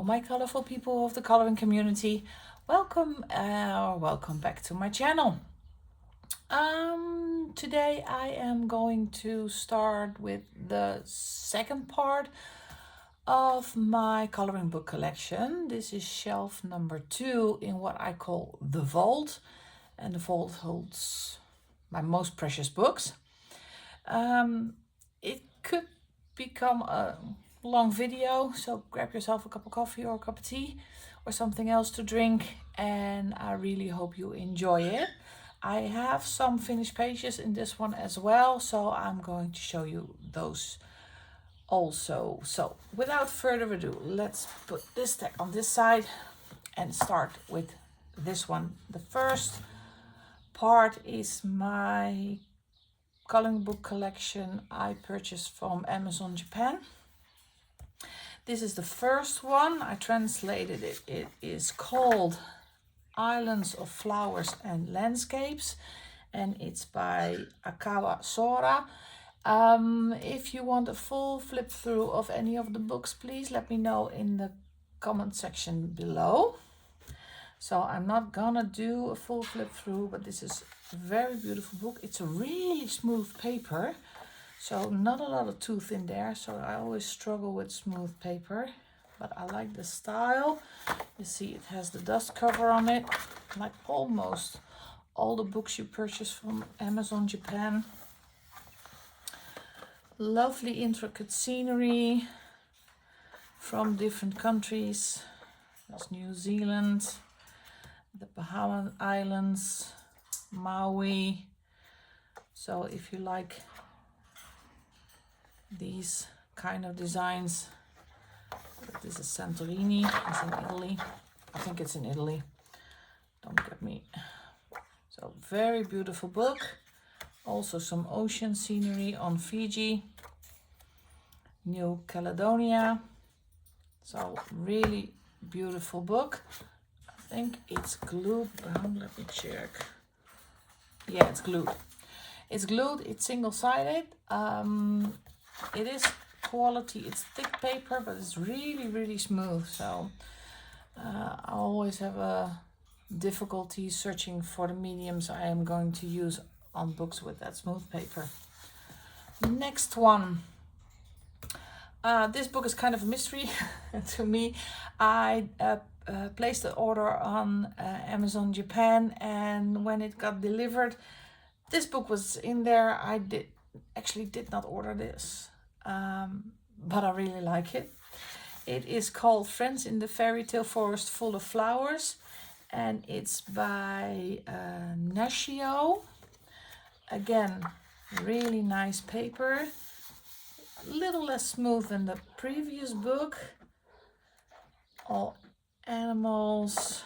my colorful people of the coloring community. Welcome or welcome back to my channel. Today I am going to start with the second part of my coloring book collection. This is shelf number 2 in what I call the vault, and the vault holds my most precious books. It could become a long video, so grab yourself a cup of coffee or a cup of tea or something else to drink, and I really hope you enjoy it. I have some finished pages in this one as well, so I'm going to show you those also. So without further ado, let's put this stack on this side and start with this one. The first part is my coloring book collection I purchased from Amazon Japan. This is the first one. I translated it. It is called Islands of Flowers and Landscapes, and it's by Akawa Sora. If you want a full flip through of any of the books, please let me know in the comment section below. So I'm not gonna do a full flip through, but this is a very beautiful book. It's a really smooth paper, so not a lot of tooth in there. So I always struggle with smooth paper, but I like the style. You see it has the dust cover on it, like almost all the books you purchase from Amazon Japan. Lovely intricate scenery from different countries. There's New Zealand, the Bahama Islands, Maui. So if you like these kind of designs, this is Santorini, it's in Italy. I think it's in Italy, don't get me. So very beautiful book. Also some ocean scenery on Fiji, New Caledonia. So really beautiful book. I think it's glued down, let me check. Yeah, it's glued. It's glued, it's single-sided. It is quality, it's thick paper, but it's really smooth. So I always have a difficulty searching for the mediums I am going to use on books with that smooth paper. Next one. This book is kind of a mystery to me. I placed the order on Amazon Japan, and when it got delivered, this book was in there. I did not order this, but I really like it. It is called Friends in the Fairy Tale Forest Full of Flowers, and it's by Nashio. Again, really nice paper. A little less smooth than the previous book. All animals.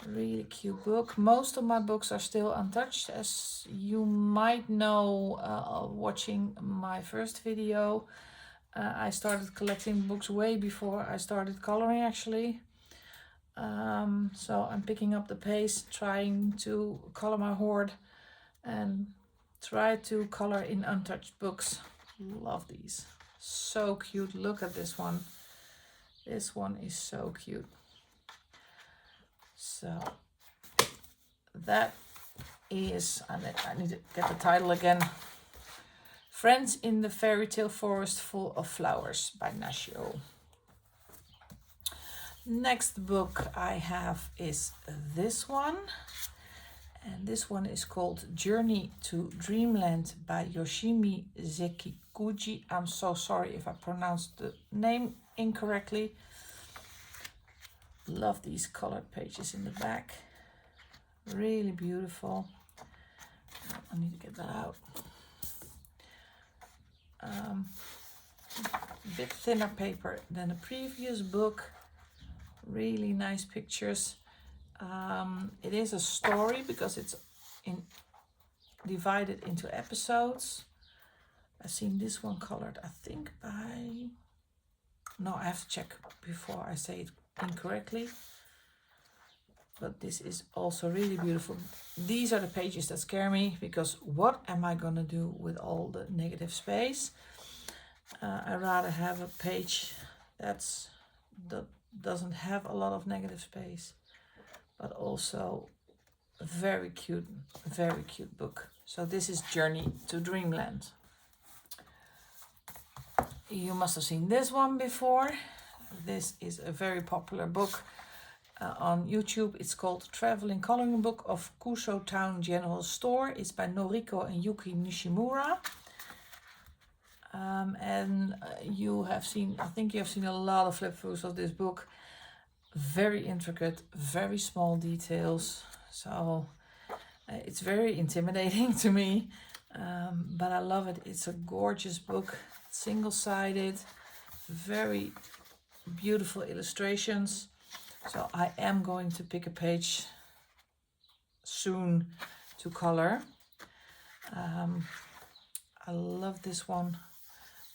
Really cute book. Most of my books are still untouched, as you might know watching my first video. I started collecting books way before I started coloring, actually. So I'm picking up the pace, trying to color my hoard and try to color in untouched books. Love these. So cute. Look at this one. This one is so cute. So that is, I need to get the title again. Friends in the Fairy Tale Forest Full of Flowers by Nashio. Next book I have is this one. And this one is called Journey to Dreamland by Yoshimi Sekiguchi. I'm so sorry if I pronounced the name incorrectly. Love these colored pages in the back. Really beautiful. I need to get that out. A bit thinner paper than the previous book. Really nice pictures. It is a story because it's divided into episodes. I've seen this one colored, I think by... No, I have to check before I say it incorrectly. But this is also really beautiful. These are the pages that scare me, because what am I gonna do with all the negative space? I'd rather have a page that's that doesn't have a lot of negative space, but also a very cute book. So this is Journey to Dreamland. You must have seen this one before. This is a very popular book on YouTube. It's called Traveling Coloring Book of Kusho Town General Store. It's by Noriko and Yuki Nishimura. You have seen, I think you have seen a lot of flip throughs of this book. Very intricate, very small details. So it's very intimidating to me, but I love it. It's a gorgeous book, single-sided, very beautiful illustrations. So I am going to pick a page soon to color. I love this one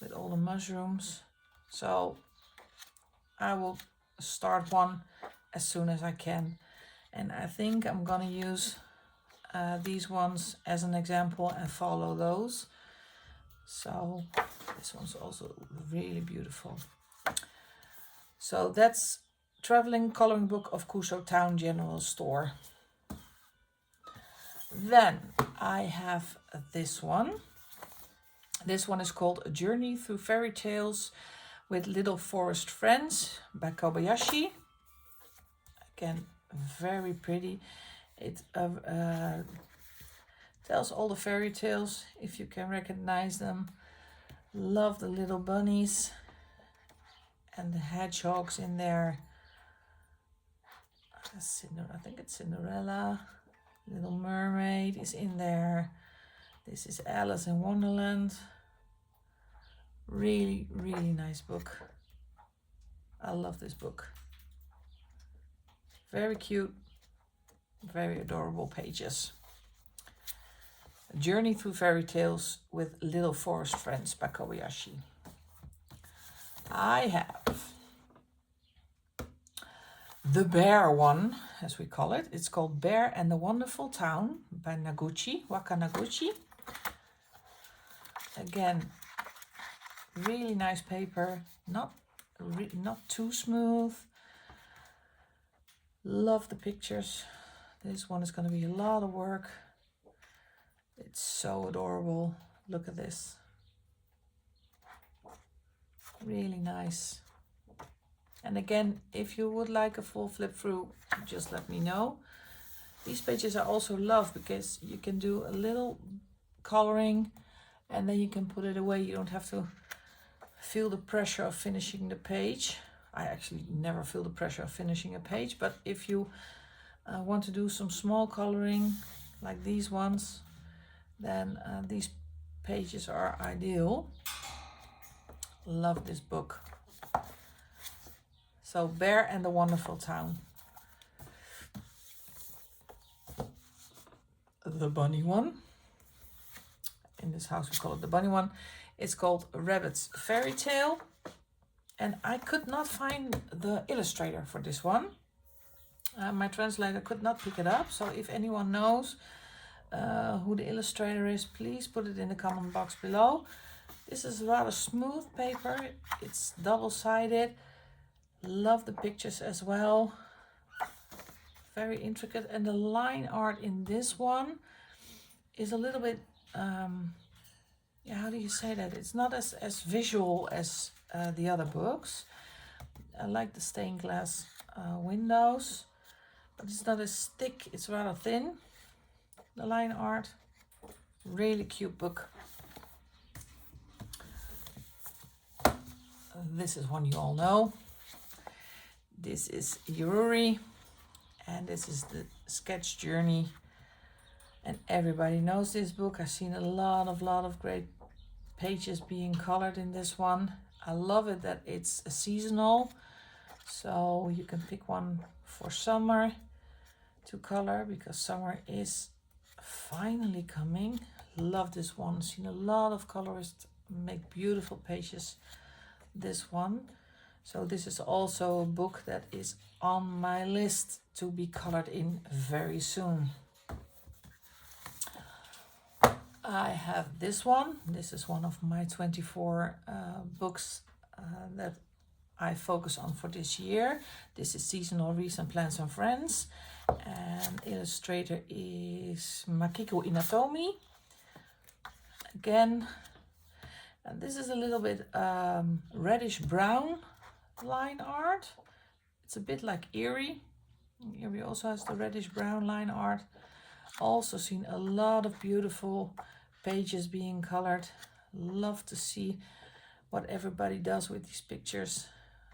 with all the mushrooms. So I will start one as soon as I can. And I think I'm gonna use these ones as an example and follow those. So this one's also really beautiful. So that's Traveling Coloring Book of Kusho Town General Store. Then I have this one. This one is called A Journey Through Fairy Tales with Little Forest Friends by Kobayashi. Again, very pretty. It tells all the fairy tales, if you can recognize them. Love the little bunnies and the hedgehogs in there. I think it's Cinderella. Little Mermaid is in there. This is Alice in Wonderland. Really nice book. I love this book. Very cute, very adorable pages. A Journey Through Fairy Tales with Little Forest Friends by Kobayashi. I have the bear one, as we call it. It's called Bear and the Wonderful Town by Waka Naguchi. Again, really nice paper, not too smooth. Love the pictures. This one is going to be a lot of work. It's so adorable. Look at this. Really nice. And again, if you would like a full flip through, just let me know. These pages I also love because you can do a little coloring and then you can put it away. You don't have to feel the pressure of finishing the page. I actually never feel the pressure of finishing a page, but if you want to do some small coloring like these ones, then these pages are ideal. Love this book. So Bear and the Wonderful Town. The bunny one. In this house we call it the bunny one. It's called Rabbit's Fairy Tale. And I could not find the illustrator for this one. My translator could not pick it up. So if anyone knows who the illustrator is, please put it in the comment box below. This is rather smooth paper. It's double-sided. Love the pictures as well. Very intricate. And the line art in this one is a little bit, how do you say that? It's not as visual as the other books. I like the stained glass windows, but it's not as thick. It's rather thin. The line art, really cute book. This is one you all know. This is Yururi, and this is the sketch journey. And everybody knows this book. I've seen a lot of great pages being colored in this one. I love it that it's a seasonal, so you can pick one for summer to color because summer is finally coming. Love this one. Seen a lot of colorists make beautiful pages. This one. So this is also a book that is on my list to be colored in very soon. I have this one. This is one of my 24 books that I focus on for this year. This is Seasonal Wreaths and Plants and Friends. And illustrator is Makiko Inatomi. Again, and this is a little bit reddish brown line art. It's a bit like Eerie. Eerie also has the reddish brown line art. Also seen a lot of beautiful pages being colored. Love to see what everybody does with these pictures.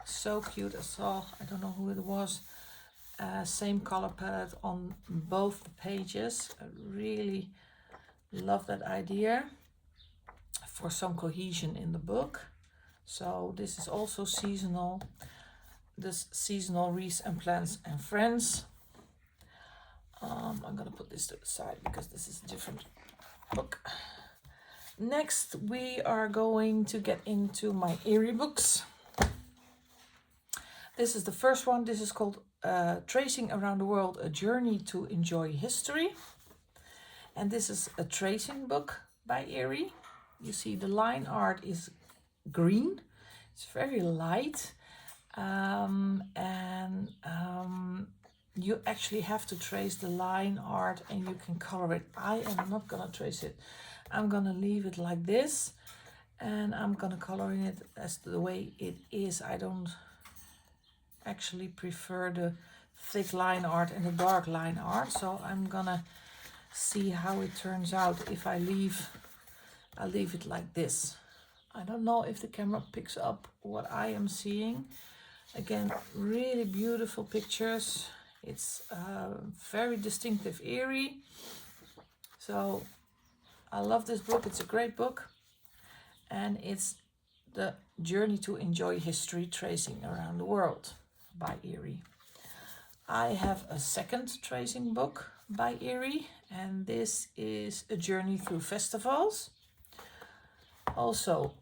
So cute. I saw, I don't know who it was, same color palette on both the pages. I really love that idea for some cohesion in the book. So this is also seasonal. This Seasonal Wreaths and Plants and Friends. I'm gonna put this to the side because this is a different book. Next, we are going to get into my Eerie books. This is the first one. This is called Tracing Around the World, A Journey to Enjoy History. And this is a tracing book by Eerie. You see the line art is green. It's very light. You actually have to trace the line art and you can color it. I am not gonna trace it. I'm gonna leave it like this and I'm gonna color it as the way it is. I don't actually prefer the thick line art and the dark line art, so I'm gonna see how it turns out if I leave it like this. I don't know if the camera picks up what I am seeing. Again, really beautiful pictures. It's very distinctive Eerie. So I love this book. It's a great book. And it's The Journey to Enjoy History, Tracing Around the World by Eerie. I have a second tracing book by Eerie, and this is A Journey Through Festivals. Also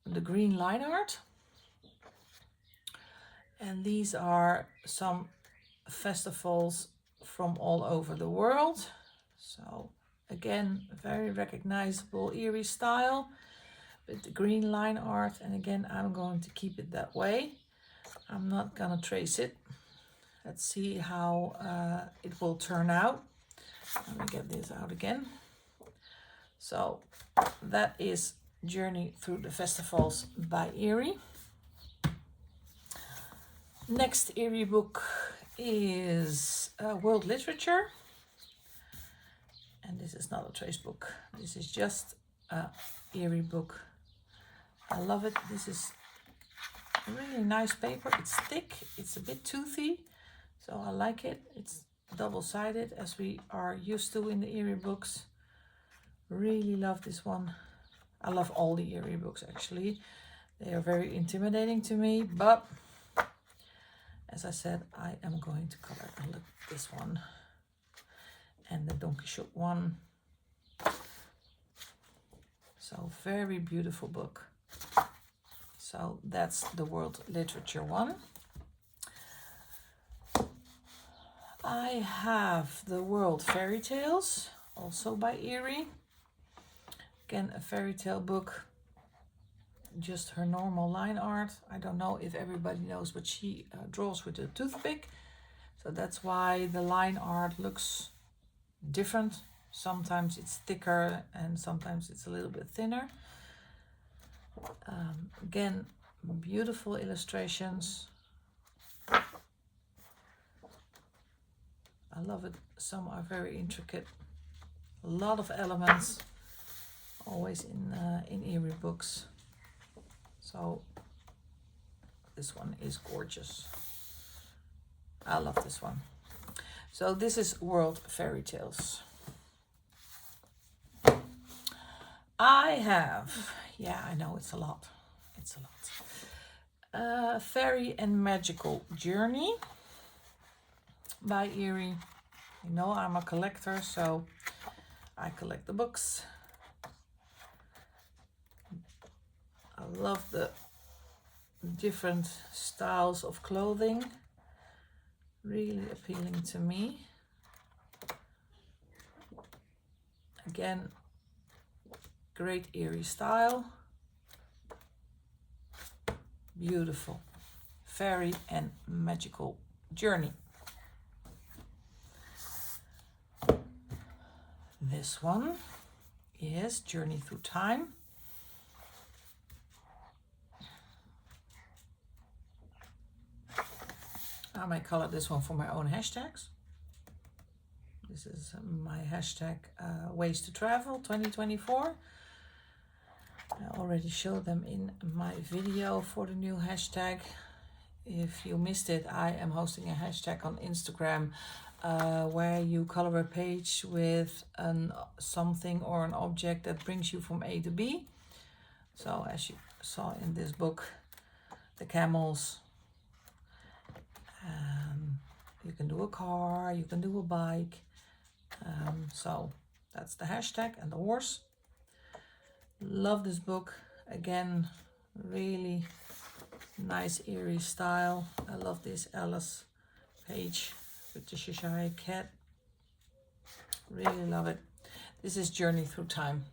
the green line art. And these are some festivals from all over the world. So again, very recognizable Eerie style with the green line art. And again, I'm going to keep it that way. I'm not gonna trace it. Let's see how it will turn out. Let me get this out again. So that is Journey Through the Festivals by Eerie. Next Eerie book is World Literature. And this is not a trace book. This is just a Eerie book. I love it. This is a really nice paper. It's thick. It's a bit toothy. So I like it. It's double-sided as we are used to in the Eerie books. Really love this one. I love all the Eerie books actually. They are very intimidating to me, but as I said, I am going to color this one and the Don Quixote one. So very beautiful book. So that's the World Literature one. I have the World Fairy Tales, also by Eerie. Again, a fairy tale book. Just her normal line art. I don't know if everybody knows, but she draws with a toothpick. So that's why the line art looks different. Sometimes it's thicker and sometimes it's a little bit thinner. Again, beautiful illustrations. I love it. Some are very intricate. A lot of elements, always in Eerie books. So this one is gorgeous. I love this one. So this is World Fairy Tales. I have, yeah, I know it's a lot. It's a lot. Fairy and Magical Journey by Eerie. You know I'm a collector, so I collect the books. I love the different styles of clothing. Really appealing to me. Again, great Eerie style. Beautiful. fairy and magical journey. This one is Journey Through Time. I might color this one for my own hashtags. This is my hashtag Ways to Travel 2024. I already showed them in my video for the new hashtag. If you missed it, I am hosting a hashtag on Instagram where you color a page with something or an object that brings you from A to B. So as you saw in this book, the camels. You can do a car, you can do a bike. So that's the hashtag, and the horse. Love this book. Again, really nice eerie style. I love this Alice page with the Cheshire cat. Really love it. This is Journey Through Time.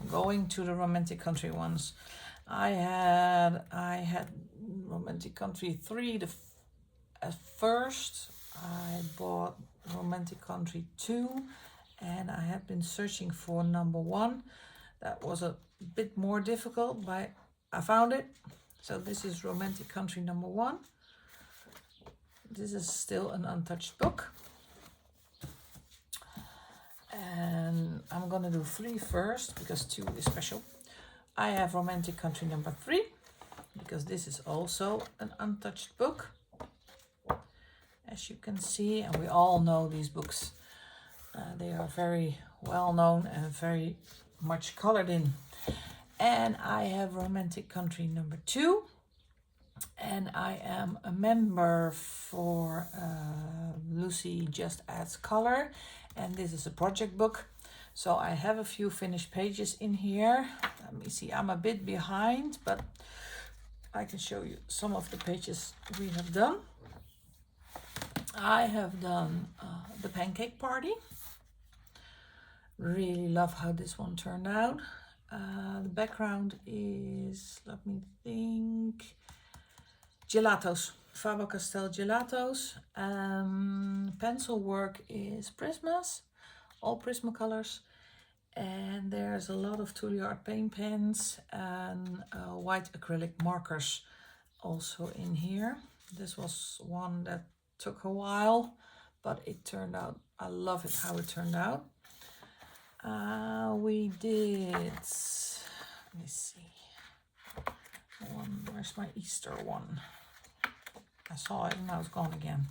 Going to the romantic country ones. I had Romantic Country 3 at first. I bought Romantic Country 2, and I had been searching for number 1. That was a bit more difficult, but I found it. So this is Romantic Country number 1. This is still an untouched book. And I'm gonna do 3 first because 2 is special. I have Romantic Country number 3 because this is also an untouched book. As you can see, and we all know these books. They are very well known and very much colored in. And I have Romantic Country number 2. And I am a member for Lucy Just Adds Color. And this is a project book. So I have a few finished pages in here. Let me see, I'm a bit behind, but I can show you some of the pages we have done. I have done the Pancake Party. Really love how this one turned out. The background is, let me think, gelatos, Faber-Castell gelatos. Pencil work is Prismas, all Prismacolors. And there's a lot of Touliard paint pens and white acrylic markers also in here. This was one that took a while, but it turned out, I love it how it turned out. We did, let me see, where's my Easter one? I saw it and now it's gone again.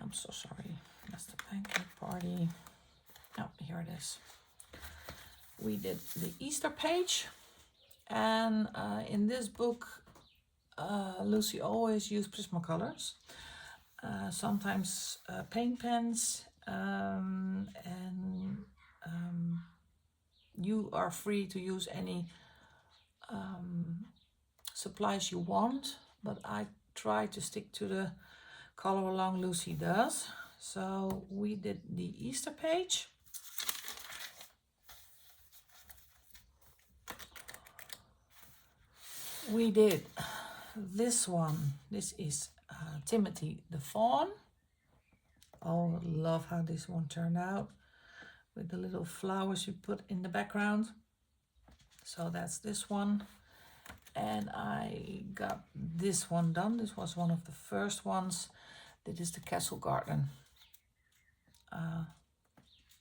I'm so sorry. That's the Pancake Party. Oh, here it is. We did the Easter page, and in this book Lucy always used Prismacolors, sometimes paint pens, and you are free to use any supplies you want, but I try to stick to the color along Lucy does. So we did the Easter page. We did this one. This is Timothy the Fawn. Oh, love how this one turned out with the little flowers you put in the background. So that's this one. And I got this one done. This was one of the first ones. This is the Castle Garden.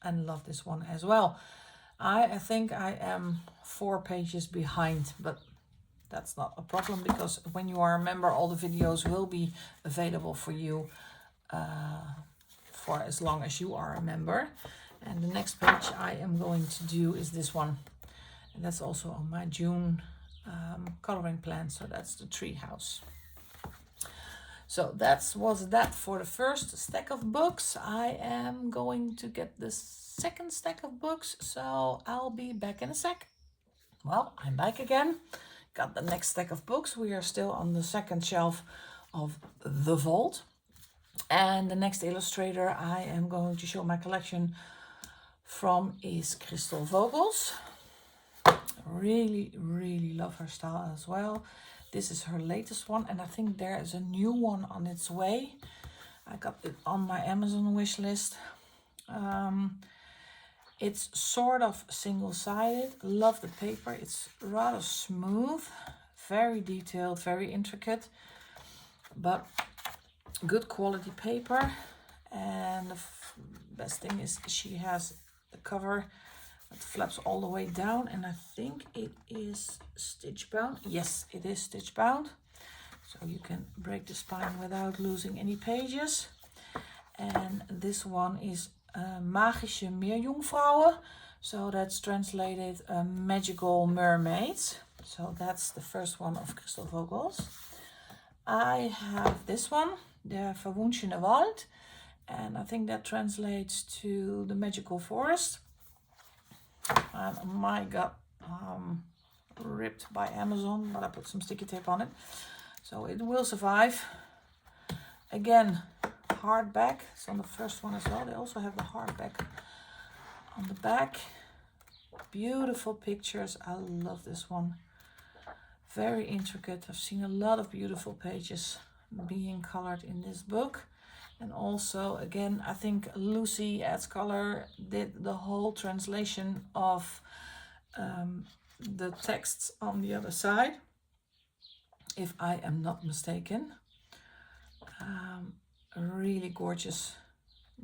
And love this one as well. I think I am 4 pages behind, but that's not a problem because when you are a member, all the videos will be available for you for as long as you are a member. And the next page I am going to do is this one. And that's also on my June coloring plan. So that's the tree house. So was that for the first stack of books. I am going to get the second stack of books. So I'll be back in a sec. Well, I'm back again. Got the next stack of books. We are still on the second shelf of the vault. And the next illustrator I am going to show my collection from is Crystal Vogels. Really love her style as well. This is her latest one, and I think there is a new one on its way. I got it on my Amazon wish list. It's sort of single-sided. Love the paper. It's rather smooth, very detailed, very intricate, but good quality paper. And the best thing is she has the cover that flaps all the way down, and I think it is stitch bound. Yes, it is stitch bound, so you can break the spine without losing any pages. And this one is Magische Meerjungfrauen, so that's translated magical mermaids. So that's the first one of Crystal Vogels. I have this one, Der Verwunschene Wald, and I think that translates to the magical forest. And mine got ripped by Amazon, but I put some sticky tape on it, so it will survive. Again, hardback. It's on the first one as well. They also have the hardback on the back. Beautiful pictures. I love this one. Very intricate. I've seen a lot of beautiful pages being colored in this book. And also, again, I think Lucy Adds Color did the whole translation of the texts on the other side, if I am not mistaken. A really gorgeous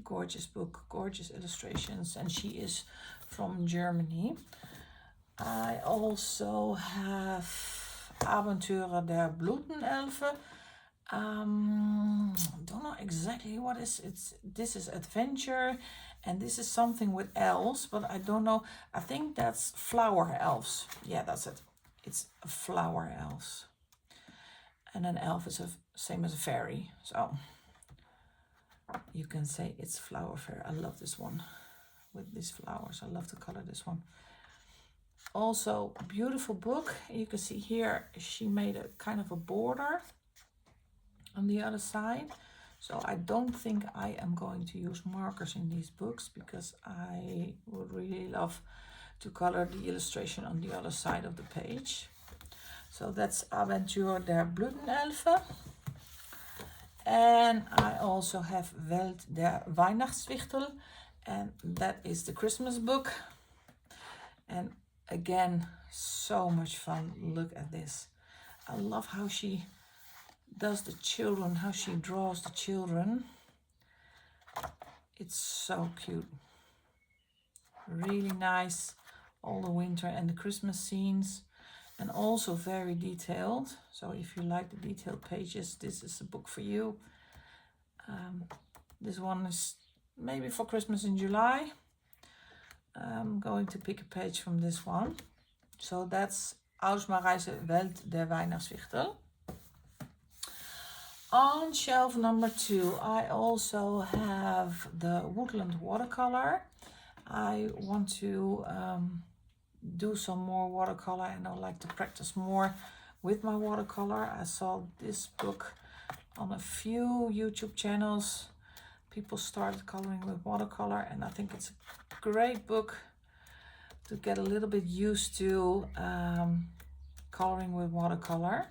book, gorgeous illustrations, and she is from Germany. I also have Abenteuer der Blutenelfe. Don't know exactly what this is adventure, and this is something with elves, but I don't know. I think that's flower elves. Yeah, that's it. It's flower elves, and an elf is same as a fairy, so you can say it's flower fairy. I love this one with these flowers. I love to color this one. Also, beautiful book. You can see here she made a kind of a border on the other side. So I don't think I am going to use markers in these books, because I would really love to color the illustration on the other side of the page. So that's Abenteuer der Blutenelfe. And I also have Welt der Weihnachtswichtel, and that is the Christmas book. And again, so much fun. Look at this. I love how she does the children, how she draws the children. It's so cute. Really nice. All the winter and the Christmas scenes, and also very detailed. So if you like the detailed pages, this is a book for you. This one is maybe for Christmas in July. I'm going to pick a page from this one. So that's Aus Marijse Welt der Weihnachtswichtel. On shelf number 2, I also have the Woodland watercolor. I want to do some more watercolor, and I would like to practice more with my watercolor. I saw this book on a few YouTube channels. People started coloring with watercolor, and I think it's a great book to get a little bit used to coloring with watercolor.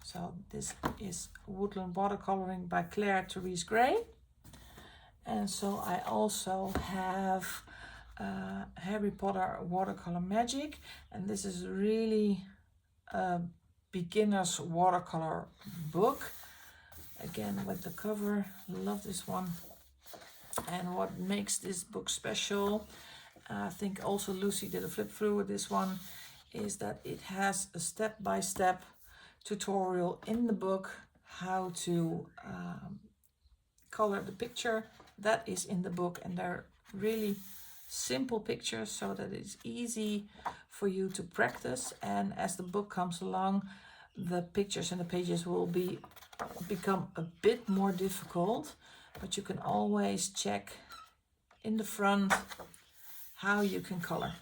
So this is Woodland Watercoloring by Claire Therese Gray. And so I also have Harry Potter Watercolor Magic, and this is really a beginner's watercolor book. Again, with the cover, love this one. And what makes this book special, I think also Lucy did a flip through with this one, is that it has a step-by-step tutorial in the book how to color the picture that is in the book, and they're really simple pictures so that it's easy for you to practice. And as the book comes along, the pictures and the pages will become a bit more difficult, but you can always check in the front how you can color.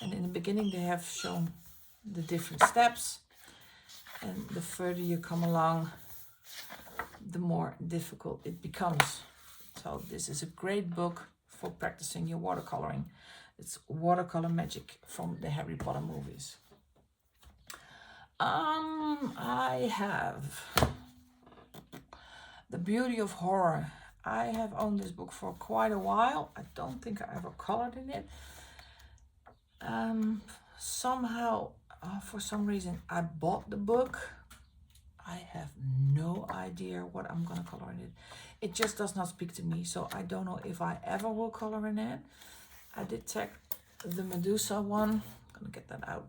And in the beginning they have shown the different steps, and the further you come along, the more difficult it becomes. So this is a great book for practicing your watercoloring. It's Watercolor Magic from the Harry Potter movies. I have The Beauty of Horror. I have owned this book for quite a while. I don't think I ever colored in it. Somehow, for some reason, I bought the book. I have no idea what I'm gonna color in it. It just does not speak to me, so I don't know if I ever will color in it. I did check the Medusa one. I'm gonna get that out.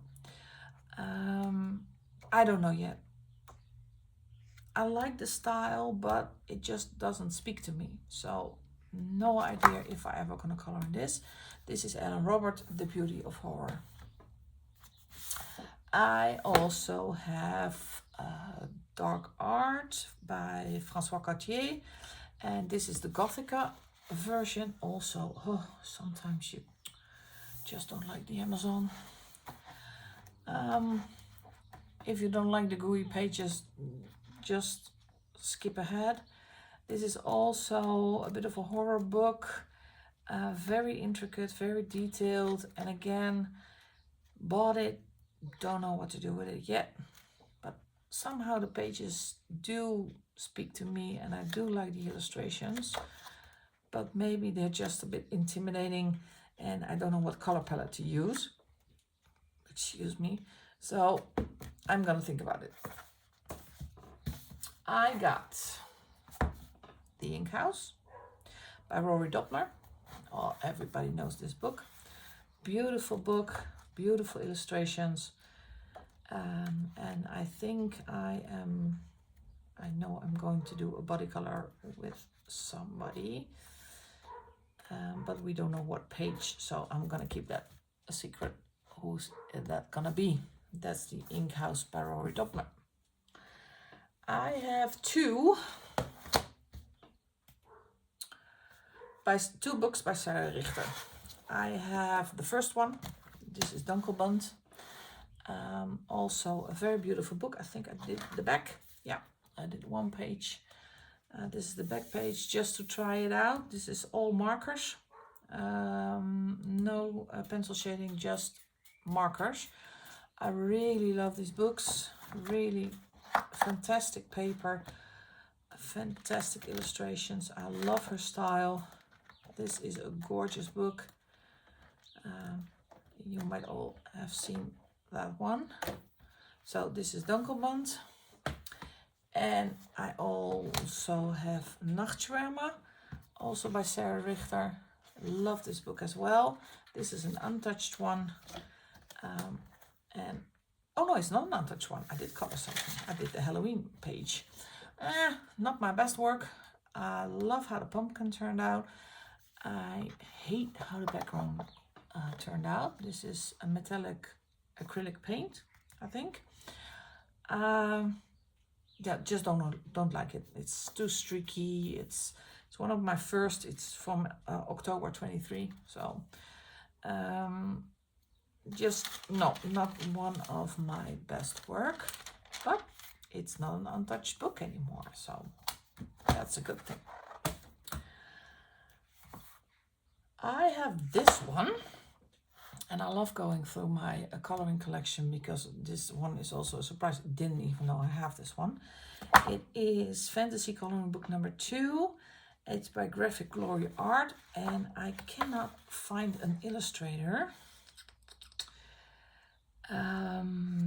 I don't know yet. I like the style, but it just doesn't speak to me. So no idea if I ever gonna color in this. This is Ellen Robert, The Beauty of Horror. I also have Dark Art by François Cartier, and this is the Gothica version. Also, sometimes you just don't like the Amazon. If you don't like the gooey pages, just skip ahead. This is also a bit of a horror book, very intricate, very detailed, and again, bought it, don't know what to do with it yet, but somehow the pages do speak to me, and I do like the illustrations, but maybe they're just a bit intimidating, and I don't know what color palette to use. Excuse me. So I'm gonna think about it. I got The Ink House by Rory Doppler. Oh, everybody knows this book. Beautiful book, beautiful illustrations. And I think I know I'm going to do a body color with somebody, but we don't know what page, so I'm gonna keep that a secret. Who's that gonna be? That's The Ink House by Rory Doppler. I have two books by Sarah Richter. I have the first one. This is Dunkelband. Also a very beautiful book. I think I did the back. Yeah, I did one page. This is the back page just to try it out. This is all markers. No pencil shading, just markers. I really love these books. Really fantastic paper, fantastic illustrations. I love her style. This is a gorgeous book. You might all have seen that one. So this is Dunkelband. And I also have Nachtschwärmer, also by Sarah Richter. Love this book as well. This is an untouched one. And oh no, it's not an untouched one. I did cover something. I did the Halloween page. Not my best work. I love how the pumpkin turned out. I hate how the background turned out. This is a metallic acrylic paint, I think. Yeah, just don't like it. It's too streaky. It's one of my first. It's from October 23. So just no, not one of my best work, but it's not an untouched book anymore, so that's a good thing. I have this one, and I love going through my coloring collection because this one is also a surprise. I didn't even know I have this one. It is Fantasy Coloring Book number 2. It's by Graphic Glory Art, and I cannot find an illustrator.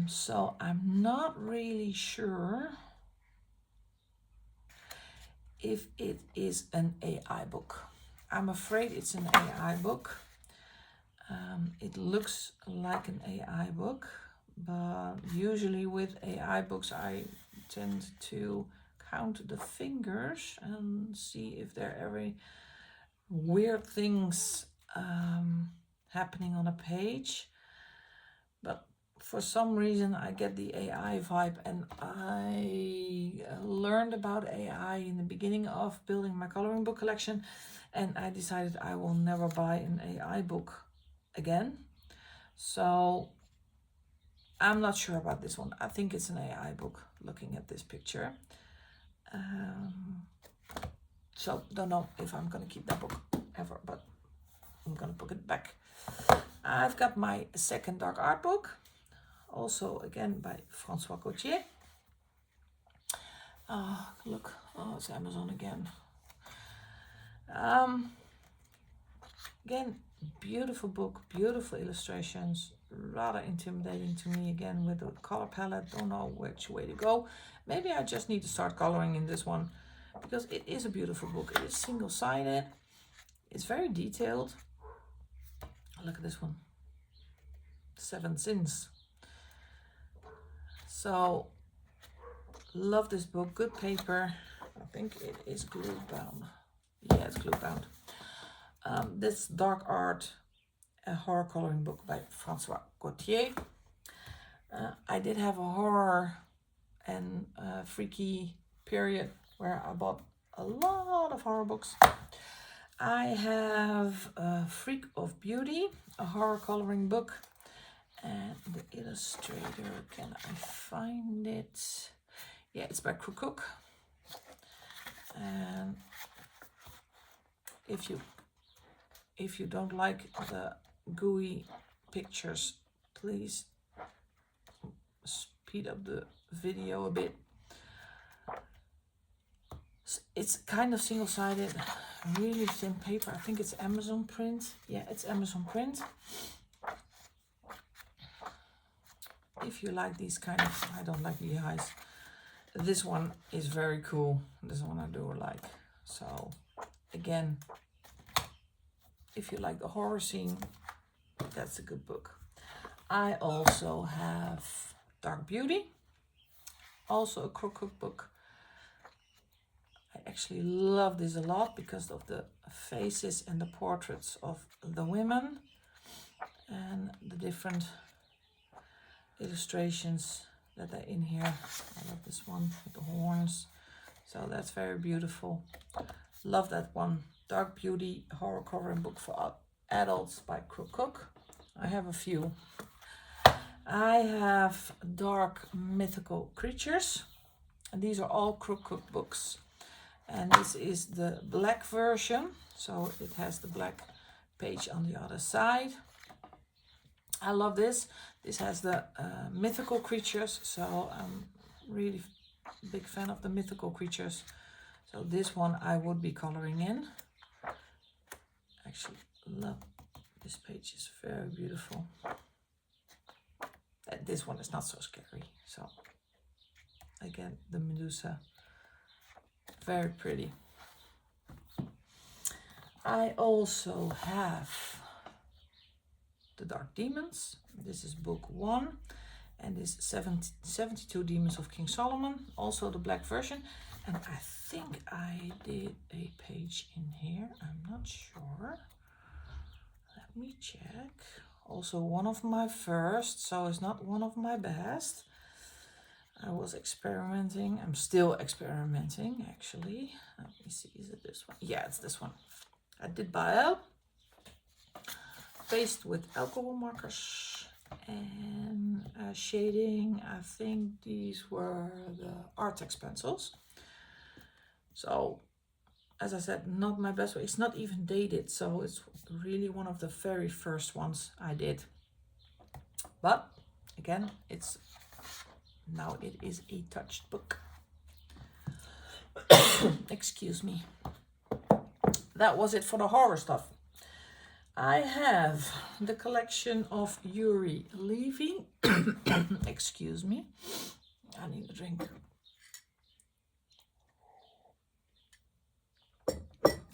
So I'm not really sure if it is an AI book. I'm afraid it's an AI book. It looks like an AI book, but usually with AI books I tend to count the fingers and see if there are any weird things happening on a page. But for some reason I get the AI vibe, and I learned about AI in the beginning of building my coloring book collection, and I decided I will never buy an AI book again. So I'm not sure about this one. I think it's an AI book looking at this picture. So don't know if I'm gonna keep that book ever, but I'm gonna put it back. I've got my second dark art book, also again by François Gauthier. Look, oh, it's Amazon again. Again, beautiful book, beautiful illustrations, rather intimidating to me again with the color palette. Don't know which way to go. Maybe I just need to start coloring in this one, because it is a beautiful book. It is single-sided. It's very detailed. Look at this one. 7 Sins. So, love this book. Good paper. I think it is glue bound. Yeah, it's glue bound. This dark art, a horror coloring book by François Gauthier. I did have a horror and freaky period where I bought a lot of horror books. I have Freak of Beauty, a horror coloring book, and the illustrator, can I find it? Yeah, it's by Cook. And if you don't like the gooey pictures, please speed up the video a bit. It's kind of single-sided, really thin paper. I think it's Amazon print. Yeah, it's Amazon print. If you like these kind of, I don't like the eyes. This one is very cool. This one I do like. So again, if you like the horror scene, that's a good book. I also have Dark Beauty, also a Cook book. I actually love this a lot because of the faces and the portraits of the women and the different illustrations that are in here. I love this one with the horns. So that's very beautiful. Love that one. Dark Beauty horror coloring book for adults by Cook. I have a few. I have Dark Mythical Creatures, and these are all Cook books. And this is the black version, so it has the black page on the other side. I love this. This has the mythical creatures, so I'm really big fan of the mythical creatures. So this one I would be coloring in. Actually, love this page, is very beautiful. This one is not so scary. So again, the Medusa, very pretty. I also have the Dark Demons. This is book 1, and this 72 Demons of King Solomon, also the black version. And I think I did a page in here, I'm not sure. Let me check. Also one of my first, so it's not one of my best. I was experimenting. I'm still experimenting, actually. Let me see, is it this one? Yeah, it's this one. I did Baal, faced with alcohol markers and shading. I think these were the Artex pencils. So, as I said, not my best way. It's not even dated, so it's really one of the very first ones I did. But, again, now it is a touched book. Excuse me. That was it for the horror stuff. I have the collection of Yuri Levy. Excuse me. I need a drink.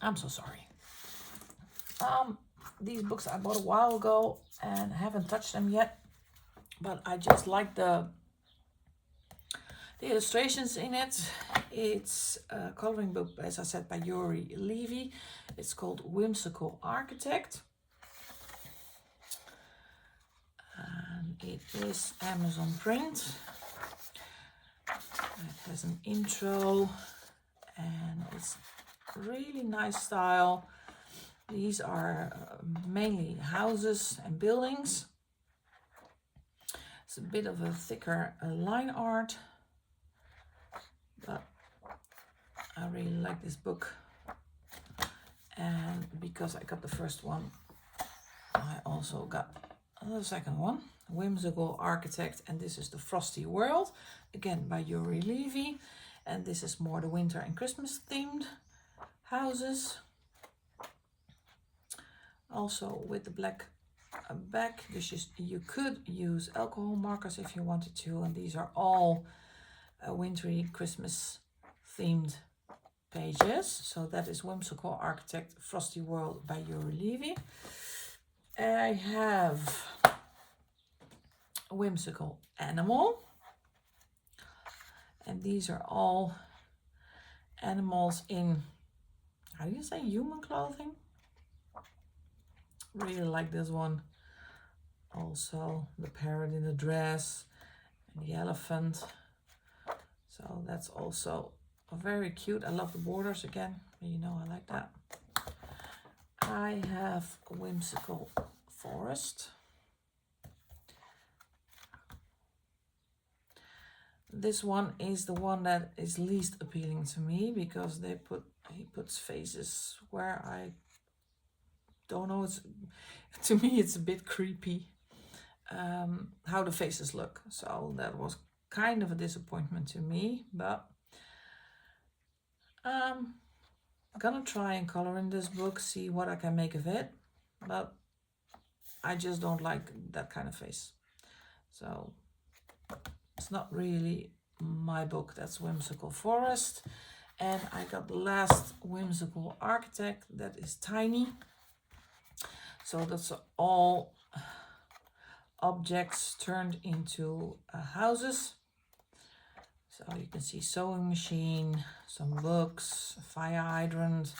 I'm so sorry. These books I bought a while ago and haven't touched them yet. But I just like the illustrations in it. It's a coloring book, as I said, by Yuri Levy. It's called Whimsical Architect. And it is Amazon print. It has an intro and it's really nice style. These are mainly houses and buildings. It's a bit of a thicker line art, but I really like this book, and because I got the first one, I also got the second one, Whimsical Architect, and this is the Frosty World, again by Yuri Levy, and this is more the winter and Christmas themed houses. Also with the black back, you could use alcohol markers if you wanted to, and these are all wintry Christmas themed pages. So that is Whimsical Architect, Frosty World by Yuri Levy. I have Whimsical Animal, and these are all animals in, how do you say, human clothing? Really like this one. Also the parrot in the dress and the elephant. So that's also very cute. I love the borders again. You know, I like that. I have Whimsical Forest. This one is the one that is least appealing to me because he puts faces where I don't know. To me it's a bit creepy how the faces look. So that was kind of a disappointment to me, but I'm gonna try and color in this book, see what I can make of it, but I just don't like that kind of face. So it's not really my book. That's Whimsical Forest. And I got the last Whimsical Architect, that is Tiny. So that's all objects turned into houses. So you can see sewing machine, some books, a fire hydrant,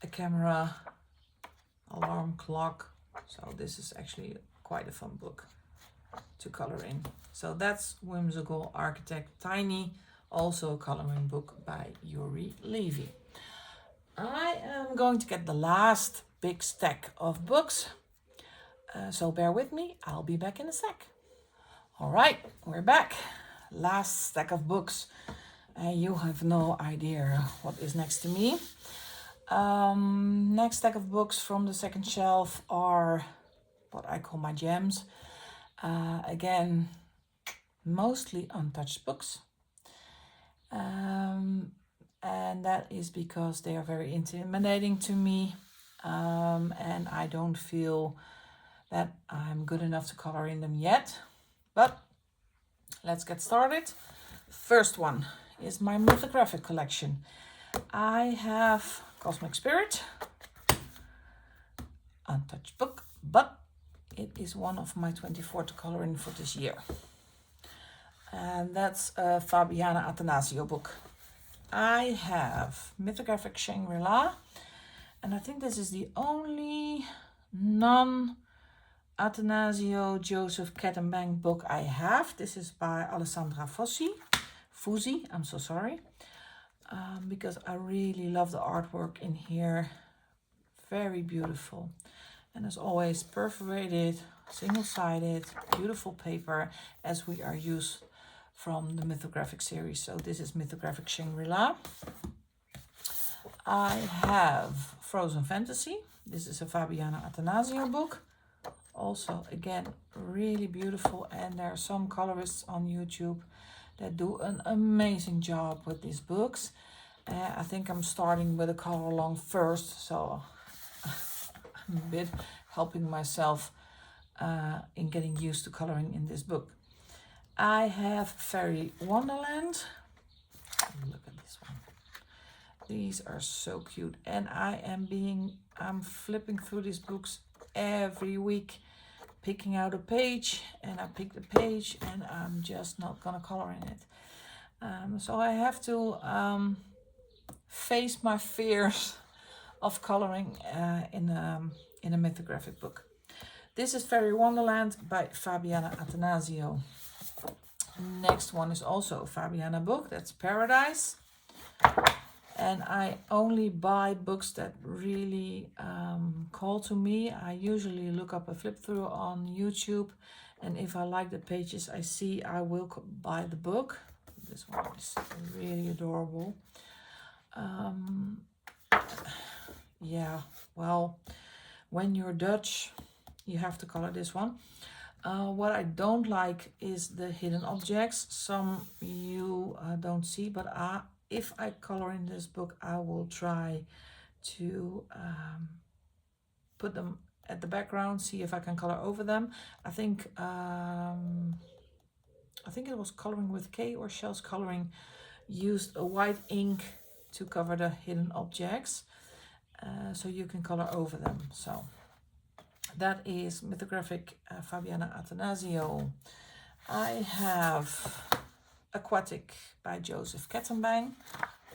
a camera, alarm clock. So this is actually quite a fun book to color in. So that's Whimsical Architect Tiny, also a coloring book by Yuri Levy. I am going to get the last big stack of books. So bear with me, I'll be back in a sec. All right, we're back. Last stack of books. You have no idea what is next to me. Next stack of books from the second shelf are what I call my gems. Again, mostly untouched books. And that is because they are very intimidating to me. And I don't feel that I'm good enough to color in them yet. But let's get started. First one is my mythographic collection. I have Cosmic Spirit, untouched book, but it is one of my 24 to color in for this year. And that's a Fabiana Attanasio book. I have Mythographic Shangri-La, and I think this is the only non-Attanasio Joseph Cat and Bang book I have. This is by Alessandra Fusi, I'm so sorry. Because I really love the artwork in here. Very beautiful. And as always, perforated, single-sided, beautiful paper, as we are used from the mythographic series. So this is Mythographic Shangri-La. I have Frozen Fantasy. This is a Fabiana Attanasio book. Also, again, really beautiful. And there are some colorists on YouTube that do an amazing job with these books. I think I'm starting with a color along first, so I'm a bit helping myself in getting used to coloring in this book. I have Fairy Wonderland. Look at this one. These are so cute, and I'm flipping through these books every week, picking out a page, and I pick the page and I'm just not gonna color in it. So I have to face my fears of coloring in a mythographic book. This is Fairy Wonderland by Fabiana Attanasio. Next one is also a Fabiana book, that's Paradise. And I only buy books that really call to me. I usually look up a flip through on YouTube, and if I like the pages I see, I will buy the book. This one is really adorable. Yeah, well, when you're Dutch, you have to color this one. What I don't like is the hidden objects. Some you don't see, but if I color in this book, I will try to put them at the background, see if I can color over them. I think it was Coloring with K or Shell's Coloring used a white ink to cover the hidden objects, so you can color over them. So that is Mythographic Fabiana Attanasio. I have Aquatic by Joseph Kettenbang.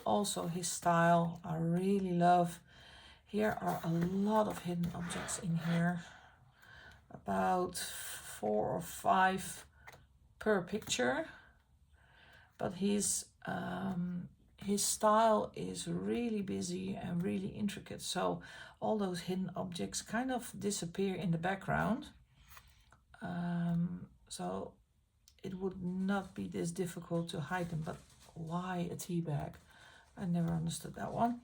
Also his style I really love. Here are a lot of hidden objects in here, about 4 or 5 per picture, but his style is really busy and really intricate, so all those hidden objects kind of disappear in the background, so it would not be this difficult to hide them. But why a tea bag? I never understood that one.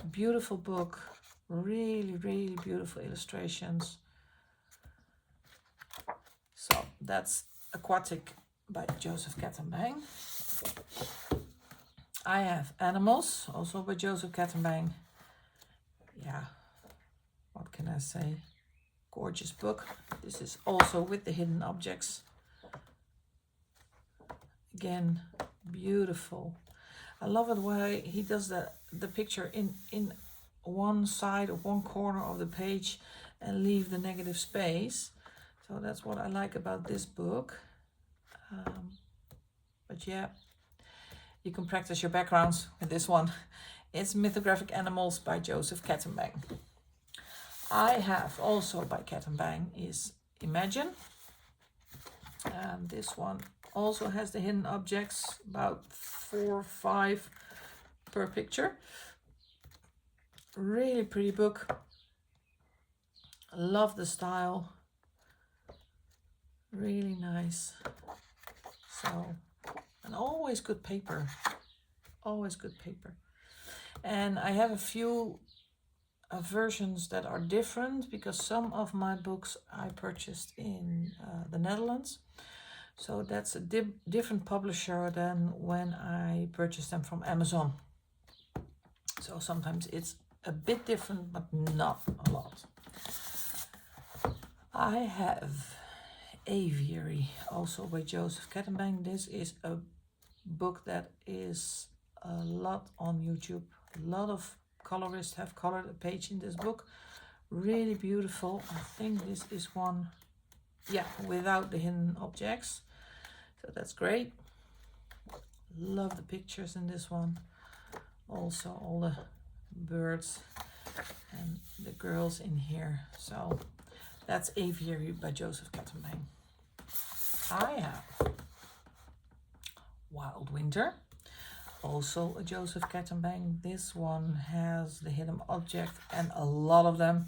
Beautiful book, really beautiful illustrations. So that's Aquatic by Joseph Kettenbang. I have Animals, also by Joseph Kettenbang. Yeah, what can I say? Gorgeous book. This is also with the hidden objects. Again, beautiful. I love it why he does the picture in one side or one corner of the page and leave the negative space. So that's what I like about this book. But yeah, you can practice your backgrounds with this one. It's Mythographic Animals by Joseph Kettenbang. I have also by Kettenbang is Imagine. And this one also has the hidden objects, about 4 or 5 per picture. Really pretty book. Love the style. Really nice. So, and always good paper. Always good paper. And I have a few versions that are different because some of my books I purchased in the Netherlands. So that's a different publisher than when I purchased them from Amazon. So sometimes it's a bit different, but not a lot. I have Aviary, also by Joseph Kettenbang. This is a book that is a lot on YouTube. A lot of colorists have colored a page in this book. Really beautiful. I think this is one, yeah, without the hidden objects. So that's great. Love the pictures in this one. Also all the birds and the girls in here. So that's Aviary by Joseph Kettenbang. I have Wild Winter, also a Joseph Kettenbang. This one has the hidden object and a lot of them,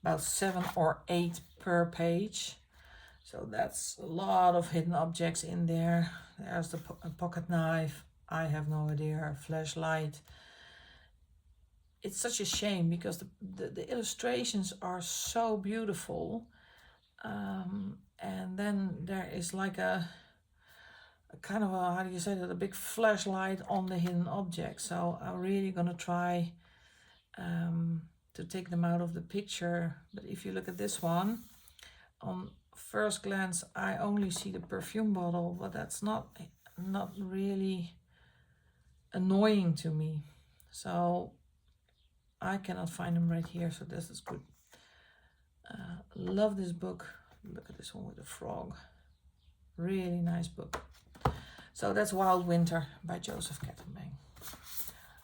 about 7 or 8 per page. So that's a lot of hidden objects in there. There's the pocket knife, I have no idea, flashlight. It's such a shame because the illustrations are so beautiful. And then there is like a kind of a, how do you say that, a big flashlight on the hidden object. So I'm really gonna try to take them out of the picture. But if you look at this one, on first glance I only see the perfume bottle, but that's not really annoying to me. So I cannot find them right here, so this is good. Love this book. Look at this one with the frog. Really nice book. So that's Wild Winter by Joseph Kettenbang.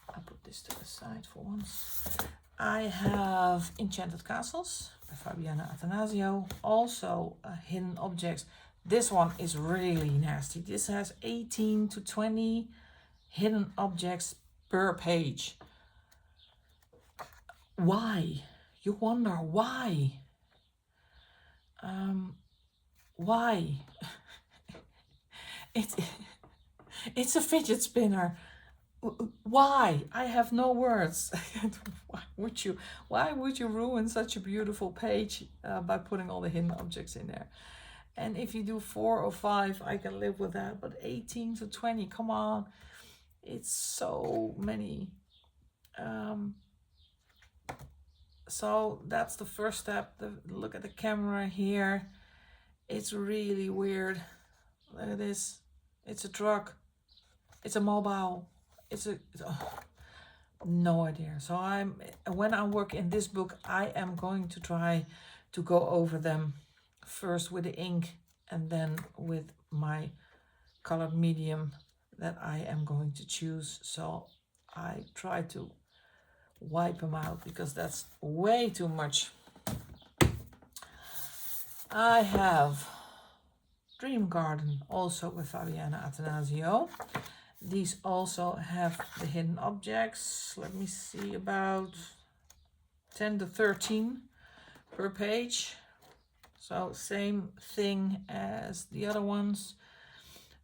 I'll put this to the side for once. I have Enchanted Castles by Fabiana Attanasio. Also hidden objects. This one is really nasty. This has 18 to 20 hidden objects per page. Why? You wonder why? Why? It's a fidget spinner. Why? I have no words. Why would you ruin such a beautiful page by putting all the hidden objects in there? And if you do 4 or 5, I can live with that. But 18 to 20, come on. It's so many. So that's the first step. Look at the camera here. It's really weird. Look at this. It's a truck. It's a mobile. No idea. So when I work in this book, I am going to try to go over them first with the ink and then with my colored medium that I am going to choose. So I try to wipe them out because that's way too much. I have Dream Garden, also with Fabiana Attanasio. These also have the hidden objects. Let me see, about 10 to 13 per page. So same thing as the other ones.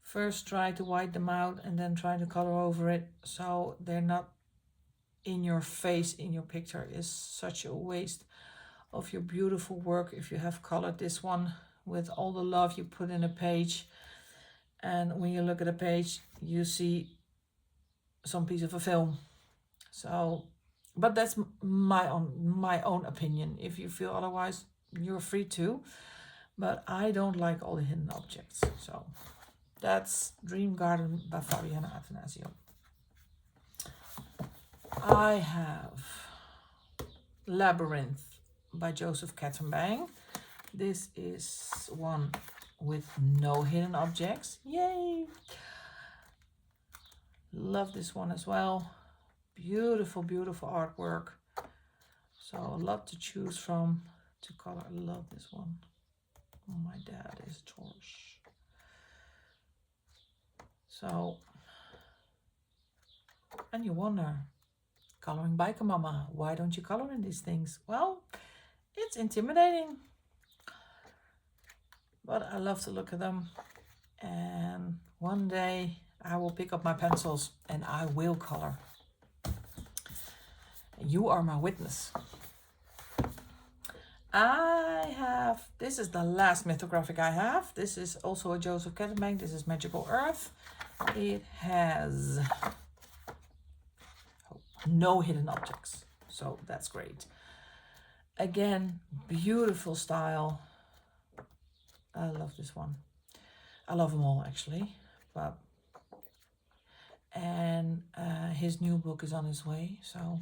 First try to white them out and then try to color over it so they're not in your face in your picture. Is such a waste of your beautiful work if you have colored this one with all the love you put in a page, and when you look at a page you see some piece of a film. So, but that's my own opinion. If you feel otherwise, you're free to, but I don't like all the hidden objects. So that's Dream Garden by Fabiana Attanasio. I have Labyrinth by Joseph Kattenbang. This is one with no hidden objects. Yay! Love this one as well. Beautiful, beautiful artwork. So a lot to choose from to color. I love this one. Oh, my dad is George. So, and you wonder, coloring biker mama, why don't you color in these things? Well, it's intimidating, but I love to look at them, and one day I will pick up my pencils and I will color. You are my witness. I have, this is the last mythographic I have. This is also a Joseph Kattenbang. This is Magical Earth. It has no hidden objects, so that's great. Again, beautiful style. I love this one. I love them all actually, but and his new book is on his way, so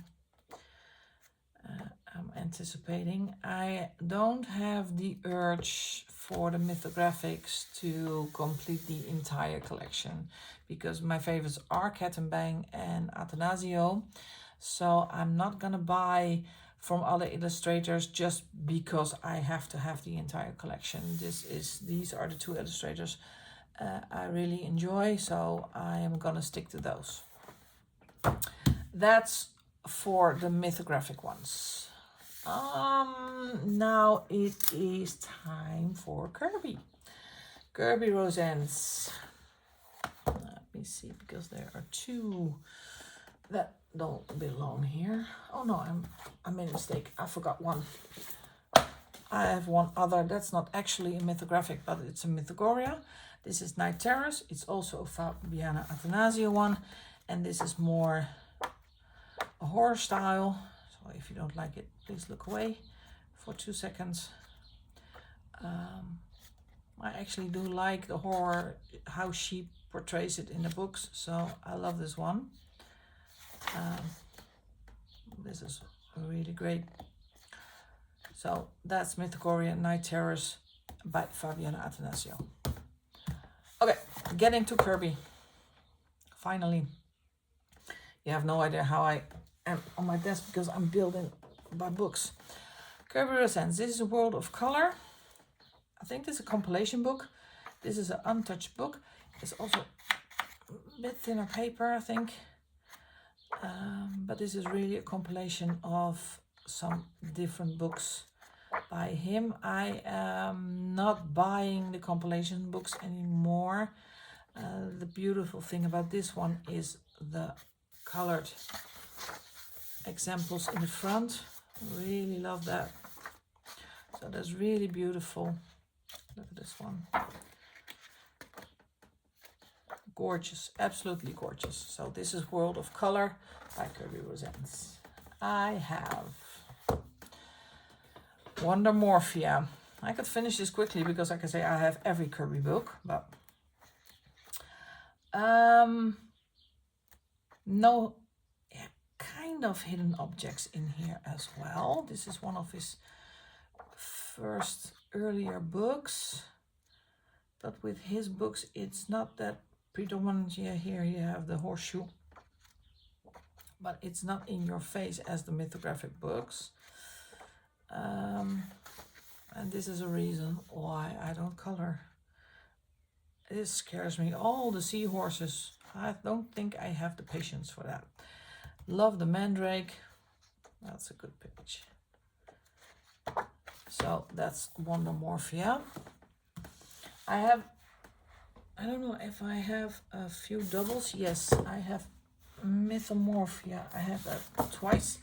I'm anticipating. I don't have the urge for the mythographics to complete the entire collection because my favorites are Kattenbang and Attanasio. So I'm not gonna buy from other illustrators just because I have to have the entire collection. These are the two illustrators I really enjoy, so I am gonna stick to those. That's for the mythographic ones. Now it is time for Kirby. Kirby Roseanne's. Let me see, because there are two that don't belong here. Oh no, I made a mistake. I forgot one. I have one other that's not actually a mythographic, but it's a mythogoria. This is Night Terrors. It's also a Fabiana Attanasio one, and this is more a horror style. So if you don't like it, please look away for 2 seconds. I actually do like the horror, how she portrays it in the books, so I love this one. This is really great. So that's Mythogoria Night Terrors by Fabiana Attanasio. Okay, getting to Kirby. Finally. You have no idea how I am on my desk because I'm building my books. Kirby Roseanne. This is a World of Color. I think this is a compilation book. This is an untouched book. It's also a bit thinner paper, I think. But this is really a compilation of some different books by him. I am not buying the compilation books anymore. The beautiful thing about this one is the colored examples in the front. Really love that. So that's really beautiful. Look at this one. Gorgeous, absolutely gorgeous. So this is World of Color by Kirby Rosens. I have Wonder Morphia. I could finish this quickly because I can say I have every Kirby book, but no, yeah, kind of hidden objects in here as well. This is one of his first earlier books, but with his books it's not that predominant. Yeah, here you have the horseshoe, but it's not in your face as the mythographic books. And this is a reason why I don't color. This scares me. All the seahorses, I don't think I have the patience for that. Love the mandrake. That's a good page. So that's Wonder Morphia. I don't know if I have a few doubles. Yes, I have Mythomorphia. I have that twice.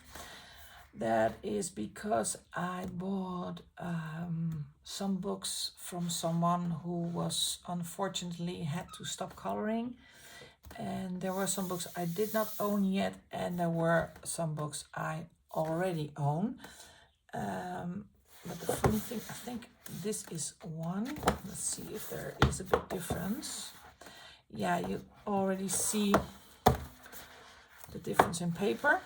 That is because I bought some books from someone who was unfortunately had to stop coloring. And there were some books I did not own yet, and there were some books I already own. But the funny thing, I think this is one. Let's see if there is a big difference. Yeah, you already see the difference in paper.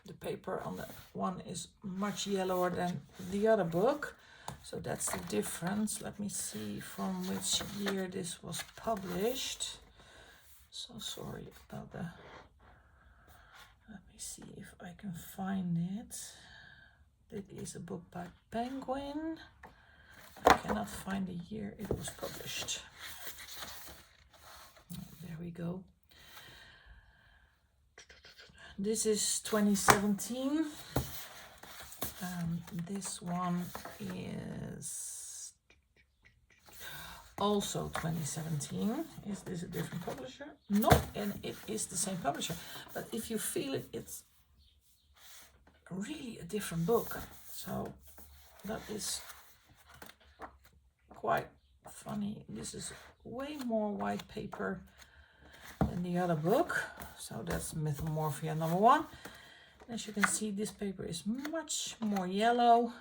The paper on that one is much yellower than the other book. So that's the difference. Let me see from which year this was published. So sorry about that. Let me see if I can find it. It is a book by Penguin. I cannot find the year it was published. There we go. This is 2017. This one is also 2017. Is this a different publisher? No, and it is the same publisher. But if you feel it, it's really a different book. So that is quite funny. This is way more white paper than the other book. So that's Mythomorphia number 1. As you can see, this paper is much more yellow.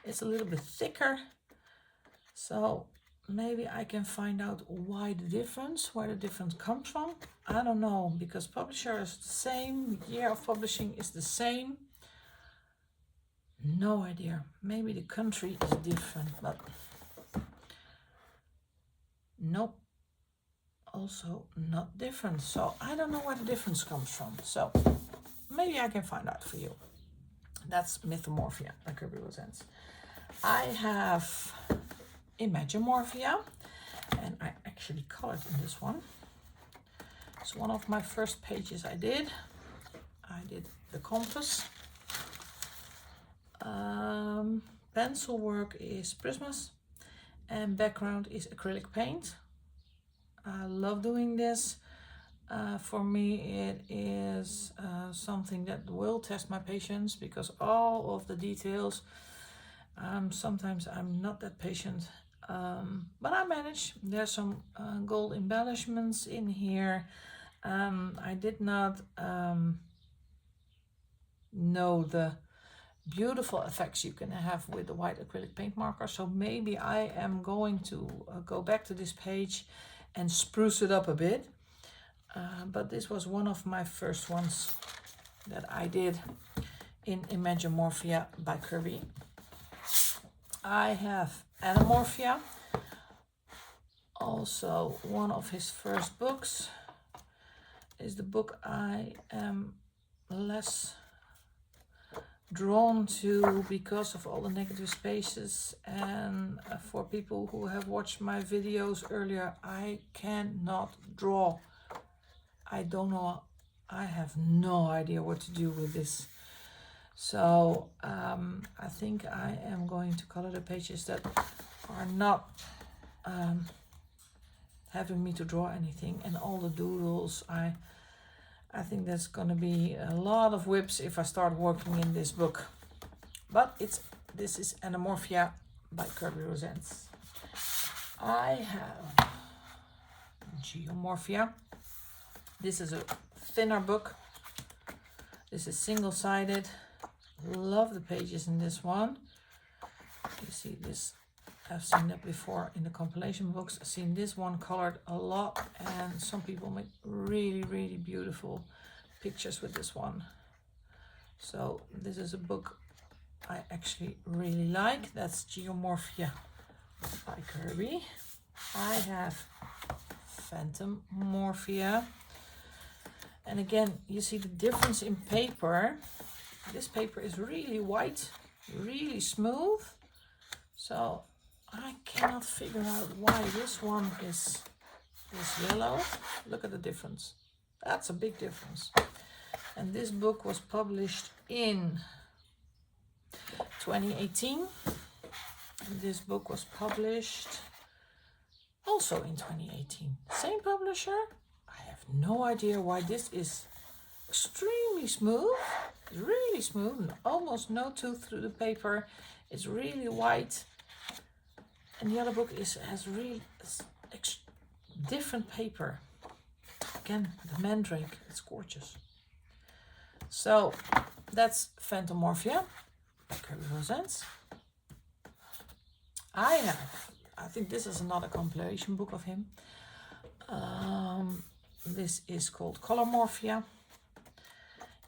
It's a little bit thicker. So maybe I can find out why the difference, where the difference comes from. I don't know, because publisher is the same, year of publishing is the same. No idea. Maybe the country is different, but nope. Also not different. So I don't know where the difference comes from. So maybe I can find out for you. That's Mythomorphia by Kirby Rosens. I have Imagimorphia, and I actually colored in this one. It's one of my first pages I did. I did the compass. Pencil work is Prismas, and background is acrylic paint. I love doing this. For me, it is something that will test my patience, because all of the details, sometimes I'm not that patient, but I manage. There's some gold embellishments in here. I did not know the beautiful effects you can have with the white acrylic paint marker, so maybe I am going to go back to this page and spruce it up a bit. But this was one of my first ones that I did in Imagimorphia by Kirby. I have Anamorphia, also one of his first books. Is the book I am less drawn to because of all the negative spaces, and for people who have watched my videos earlier, I cannot draw. I don't know, I have no idea what to do with this. So I think I am going to color the pages that are not having me to draw anything, and all the doodles I I think there's gonna be a lot of whips if I start working in this book. But this is Anamorphia by Kirby Rosens. I have Geomorphia. This is a thinner book. This is single-sided. Love the pages in this one. You see this, I've seen that before in the compilation books. I've seen this one colored a lot, and some people make really, really beautiful pictures with this one. So this is a book I actually really like. That's Geomorphia by Kirby. I have Phantom Morphia. And again, you see the difference in paper. This paper is really white, really smooth. So I cannot figure out why this one is yellow. Look at the difference. That's a big difference. And this book was published in 2018. And this book was published also in 2018. Same publisher. I have no idea why this is extremely smooth. Really smooth. Almost no tooth through the paper. It's really white. And the other book has really different paper. Again, the Mandrake. It's gorgeous. So that's Phantom Morphia by Kirby Rosens. I think this is another compilation book of him. This is called Colormorphia.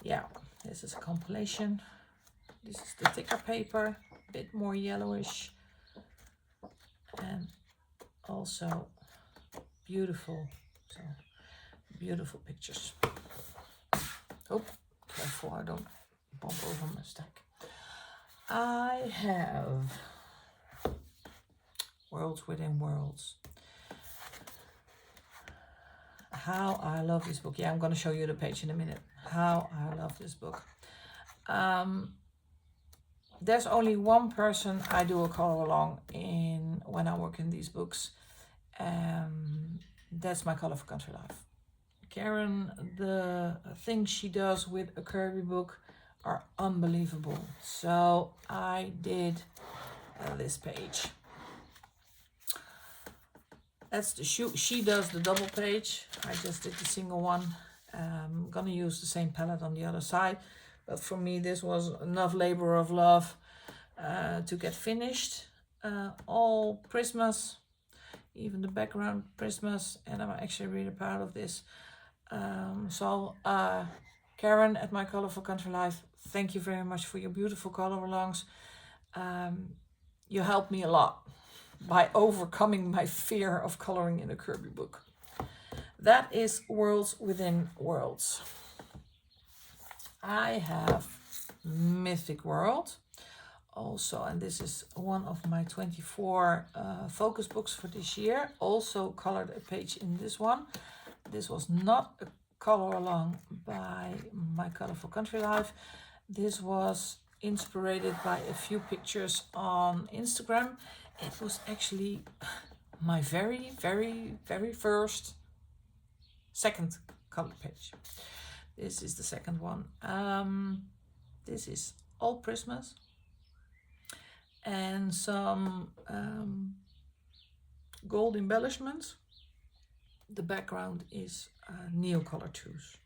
Yeah, this is a compilation. This is the thicker paper, a bit more yellowish, and also beautiful. So beautiful pictures. Oh, careful, I don't bump over my stack. I have Worlds Within Worlds. How I love this book. Yeah, I'm going to show you the page in a minute. How I love this book. There's only one person I do a color along in when I work in these books. That's my Colourful Country Life. Karen, the things she does with a Kirby book are unbelievable. So I did this page. That's the shoe. She does the double page. I just did the single one. I'm gonna use the same palette on the other side, but for me this was enough labor of love to get finished. All Prismas, even the background Prismas, and I'm actually really proud of this. Karen at My Colourful Country Life, thank you very much for your beautiful color alongs. You helped me a lot by overcoming my fear of coloring in a Kirby book. That is Worlds Within Worlds. I have Mythic World also, and this is one of my 24 focus books for this year. Also colored a page in this one. This was not a color along by My Colourful Country Life. This was inspired by a few pictures on Instagram. It was actually my very, very, very first second color page. This is the second one. This is all Prismas and some gold embellishments. The background is Neocolor 2s.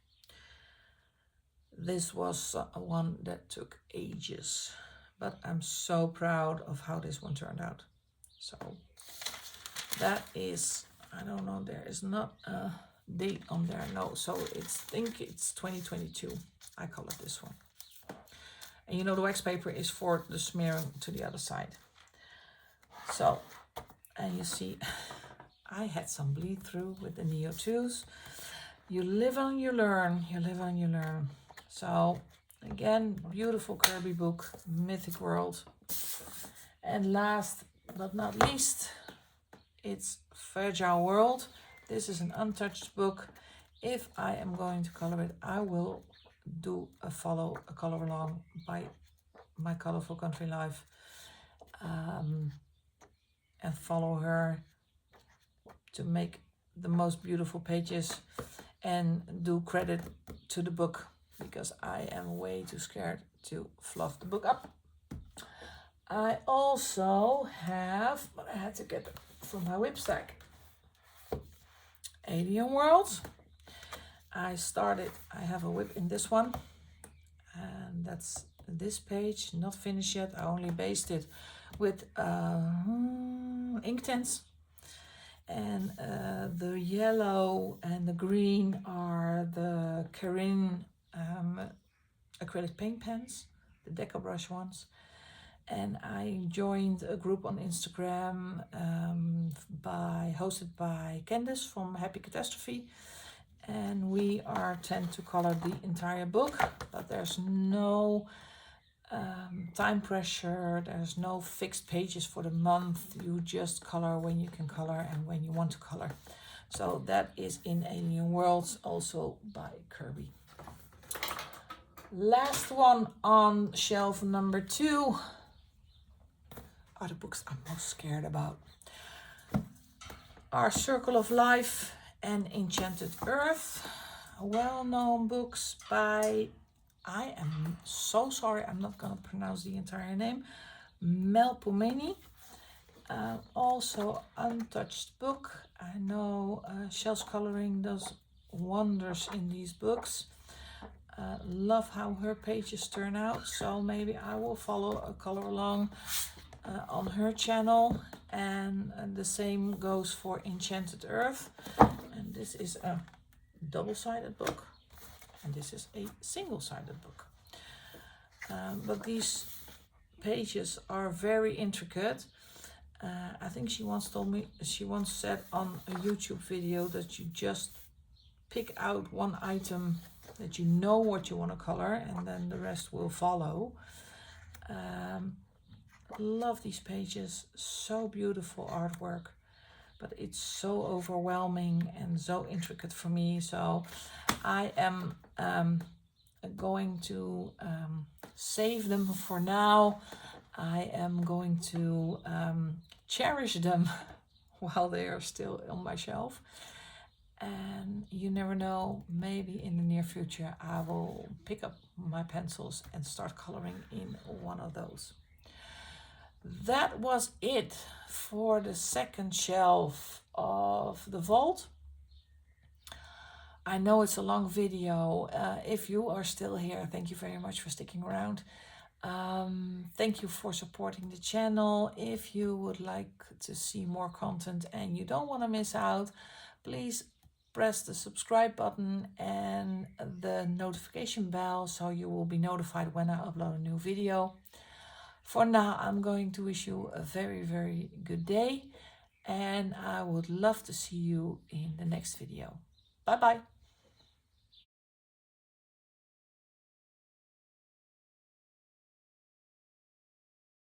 This was one that took ages, but I'm so proud of how this one turned out. So that is, I don't know, there is not a date on there, no, so I think it's 2022 I colored this one. And you know, the wax paper is for the smearing to the other side. So, and you see I had some bleed through with the Neo 2s. You live and you learn, you live and you learn. So again, beautiful Kirby book, Mythic World. And last but not least, it's Fragile World. This is an untouched book. If I am going to color it, I will do a color along by My Colourful Country Life and follow her to make the most beautiful pages. and do credit to the book, because I am way too scared to fluff the book up. I also have, but I had to get it from my whip stack, Alien World. I have a whip in this one, and that's this page, not finished yet. I only based it with Inktense, and the yellow and the green are the Karin acrylic paint pens, the Deco Brush ones. And I joined a group on Instagram hosted by Candice from Happy Catastrophe, and we tend to color the entire book, but there's no time pressure, there's no fixed pages for the month. You just color when you can color and when you want to color. So that is in Alien Worlds, also by Kirby. Last one on shelf number 2 are the books I'm most scared about. Our Circle of Life and Enchanted Earth, well-known books by, I am so sorry, I'm not going to pronounce the entire name, Mel Pomeini. Also untouched book. I know Shell's coloring does wonders in these books. Love how her pages turn out, so maybe I will follow a color along on her channel, and the same goes for Enchanted Earth. And this is a double-sided book, and this is a single-sided book, but these pages are very intricate. I think she once said on a YouTube video that you just pick out one item that you know what you want to color, and then the rest will follow. Love these pages, so beautiful artwork, but it's so overwhelming and so intricate for me. So I am going to save them for now. I am going to cherish them while they are still on my shelf. And you never know, maybe in the near future I will pick up my pencils and start coloring in one of those. That was it for the second shelf of the vault. I know it's a long video. If you are still here, thank you very much for sticking around. Thank you for supporting the channel. If you would like to see more content and you don't want to miss out, please press the subscribe button and the notification bell so you will be notified when I upload a new video. For now, I'm going to wish you a very, very good day, and I would love to see you in the next video. Bye bye.